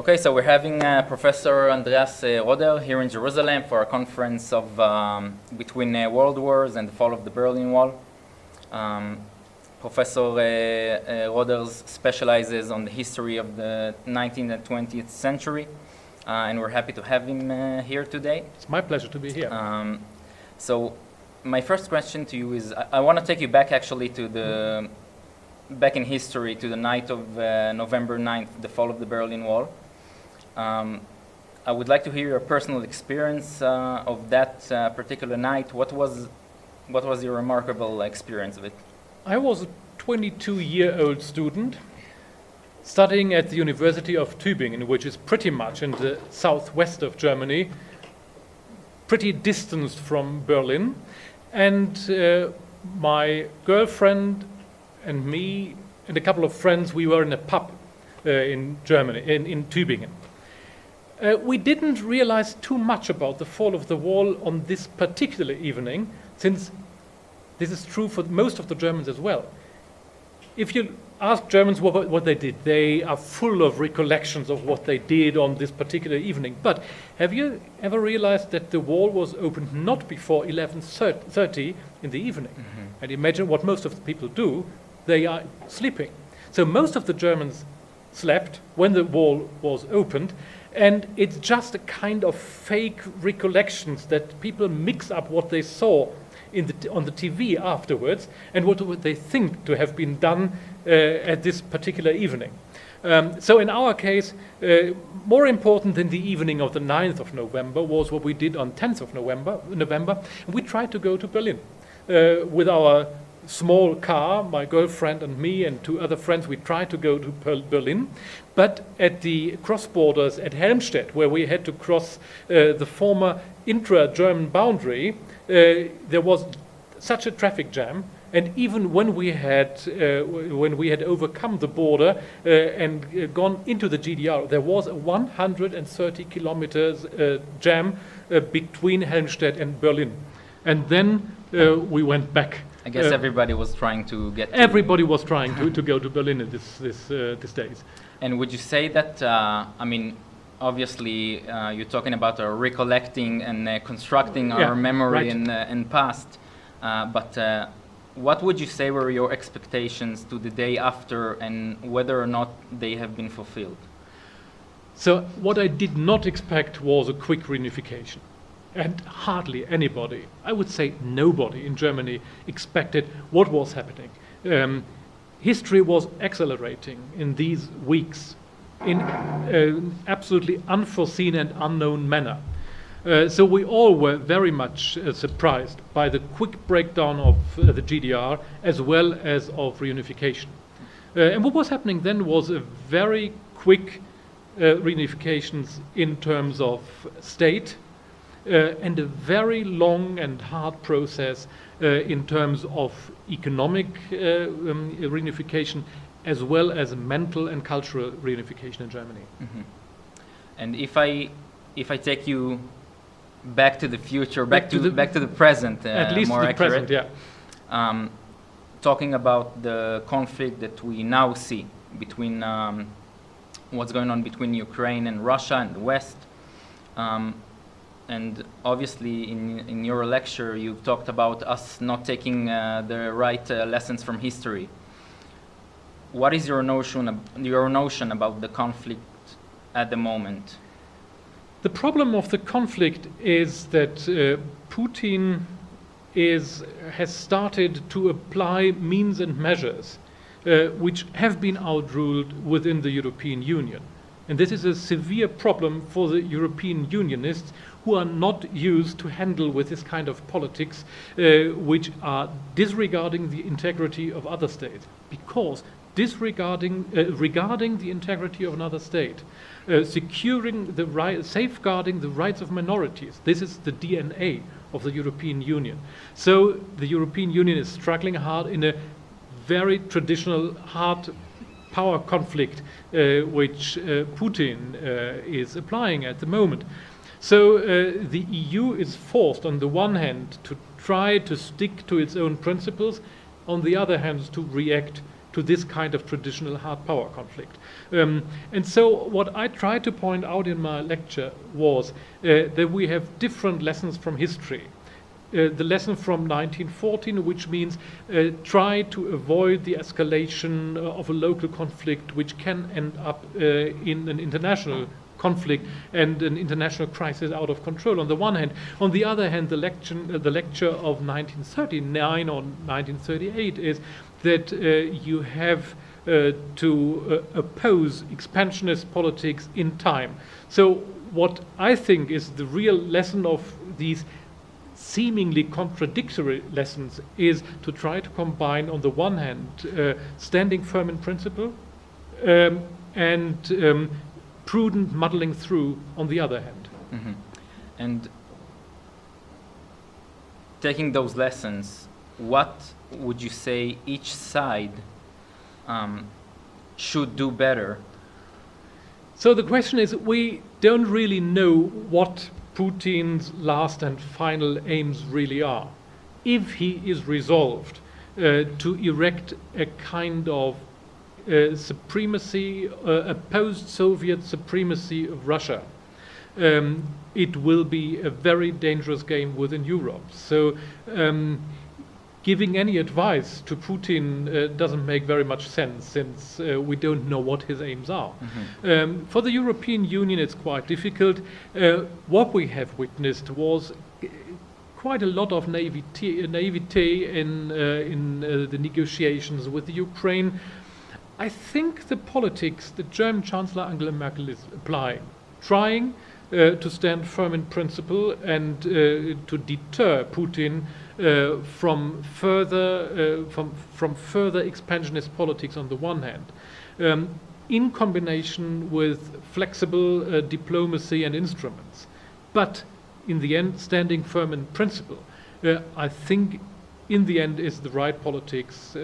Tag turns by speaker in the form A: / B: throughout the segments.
A: Okay, so we're having Professor Andreas Rödder here in Jerusalem for a conference of between world wars and the fall of the Berlin Wall. Professor Rödder specializes on the history of the 19th and 20th century, and we're happy to have him here today.
B: It's my pleasure to be here.
A: So my first question to you is, I want to take you back actually to back in history to the night of November 9th, the fall of the Berlin Wall. I would like to hear your personal experience of that particular night. What was your remarkable experience of it?
B: I was a 22-year-old student studying at the University of Tübingen, which is pretty much in the southwest of Germany, pretty distanced from Berlin. And my girlfriend and me and a couple of friends, we were in a pub in Germany, in Tübingen. We didn't realize too much about the fall of the wall on this particular evening, since this is true for most of the Germans as well. If you ask Germans what they did, they are full of recollections of what they did on this particular evening. But have you ever realized that the wall was opened not before 11:30 in the evening? Mm-hmm. And imagine what most of the people do, they are sleeping. So most of the Germans slept when the wall was opened, and it's just a kind of fake recollections that people mix up what they saw on the TV afterwards and what they think to have been done at this particular evening. So in our case, more important than the evening of the 9th of November was what we did on 10th of November. We tried to go to Berlin with our small car, my girlfriend and me and two other friends. We tried to go to Berlin, but at the cross borders at Helmstedt, where we had to cross the former intra-German boundary, there was such a traffic jam, and even when we had overcome the border and gone into the GDR, there was a 130 kilometers jam between Helmstedt and Berlin, and then we went back.
A: I guess everybody was trying to get.
B: Everybody was trying to go to Berlin in these days.
A: And would you say that? I mean, obviously, you're talking about recollecting and constructing our memory
B: right.
A: and past. But what would you say were your expectations to the day after, and whether or not they have been fulfilled?
B: So, what I did not expect was a quick reunification. And hardly anybody, I would say nobody in Germany, expected what was happening. History was accelerating in these weeks in an absolutely unforeseen and unknown manner. So we all were very much surprised by the quick breakdown of the GDR as well as of reunification. And what was happening then was a very quick reunifications in terms of state, and a very long and hard process in terms of economic reunification as well as mental and cultural reunification in Germany.
A: Mm-hmm. And if I take you back to the future, back to the present,
B: at least
A: more
B: the
A: accurate,
B: present, yeah.
A: Talking about the conflict that we now see between what's going on between Ukraine and Russia and the West. And obviously, in your lecture, you've talked about us not taking the right lessons from history. What is your notion about the conflict at the moment?
B: The problem of the conflict is that Putin has started to apply means and measures which have been outruled within the European Union. And this is a severe problem for the European Unionists, who are not used to handle with this kind of politics, which are disregarding the integrity of other states. Because regarding the integrity of another state, safeguarding the rights of minorities, this is the DNA of the European Union. So the European Union is struggling hard in a very traditional, hard power conflict, which Putin is applying at the moment. So the EU is forced, on the one hand, to try to stick to its own principles, on the other hand, to react to this kind of traditional hard power conflict. And so what I tried to point out in my lecture was that we have different lessons from history. The lesson from 1914, which means try to avoid the escalation of a local conflict which can end up in an international conflict and an international crisis out of control on the one hand. On the other hand, the lecture of 1939 or 1938 is that you have to oppose expansionist politics in time. So what I think is the real lesson of these seemingly contradictory lessons is to try to combine, on the one hand, standing firm in principle and prudent muddling through on the other hand.
A: Mm-hmm. And taking those lessons, what would you say each side should do better?
B: So the question is, we don't really know what Putin's last and final aims really are. If he is resolved to erect a kind of supremacy, a post-Soviet supremacy of Russia, it will be a very dangerous game within Europe. So giving any advice to Putin doesn't make very much sense, since we don't know what his aims are. Mm-hmm. For the European Union, it's quite difficult. What we have witnessed was quite a lot of naivety in the negotiations with the Ukraine. I think the politics the German Chancellor Angela Merkel is applying, trying to stand firm in principle and to deter Putin from further expansionist politics on the one hand, in combination with flexible diplomacy and instruments, but in the end standing firm in principle. I think in the end is the right politics,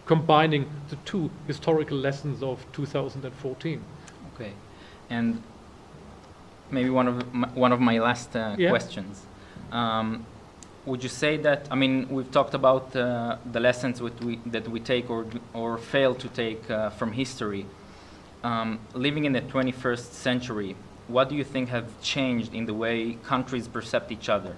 B: combining the two historical lessons of 2014.
A: Okay, and maybe one of my last questions. Would you say that, I mean, we've talked about the lessons that we take or fail to take from history. Living in the 21st century, what do you think have changed in the way countries perceive each other?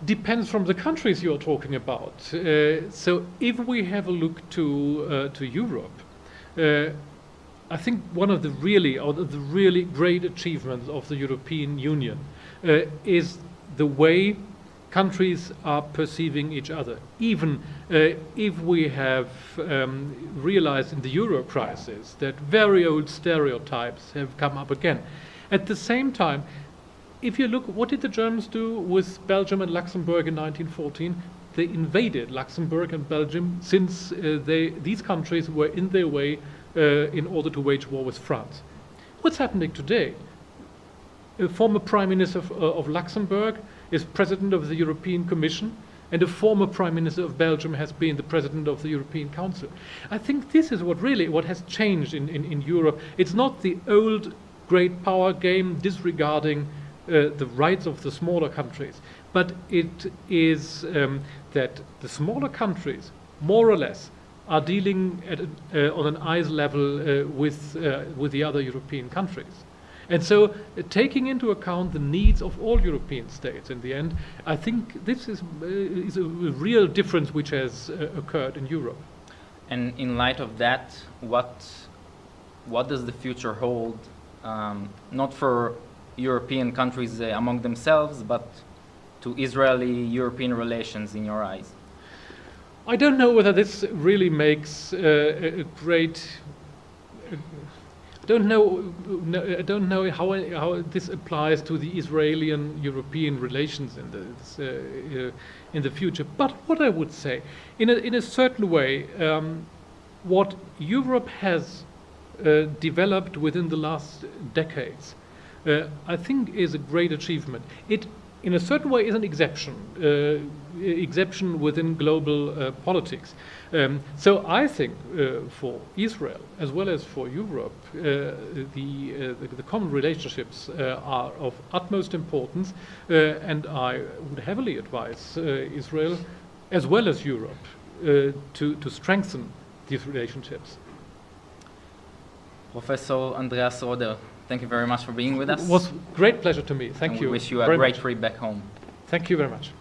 B: Depends from the countries you're talking about. So if we have a look to Europe, I think one of the really great achievements of the European Union is the way countries are perceiving each other. Even if we have realized in the Euro crisis that very old stereotypes have come up again. At the same time, if you look, what did the Germans do with Belgium and Luxembourg in 1914? They invaded Luxembourg and Belgium, since these countries were in their way in order to wage war with France. What's happening today? A former Prime Minister of Luxembourg is President of the European Commission, and a former Prime Minister of Belgium has been the President of the European Council. I think this is what has changed in Europe. It's not the old great power game disregarding the rights of the smaller countries, but it is that the smaller countries, more or less, are dealing on an eyes level with the other European countries. And so, taking into account the needs of all European states in the end, I think this is a real difference which has occurred in Europe.
A: And in light of that, what does the future hold, not for European countries among themselves, but to Israeli-European relations in your eyes?
B: I don't know whether this really makes a great... I don't know how this applies to the Israeli and European relations in the future. But what I would say, in a certain way, what Europe has developed within the last decades, I think is a great achievement. It, in a certain way, is an exception within global politics. So I think for Israel as well as for Europe, the common relationships are of utmost importance, and I would heavily advise Israel as well as Europe to strengthen these relationships.
A: Professor Andreas Rödder, thank you very much for being with us.
B: It was a great pleasure to me. Thank
A: and
B: you.
A: We wish you a
B: very
A: great
B: much.
A: trip back home.
B: Thank you very much.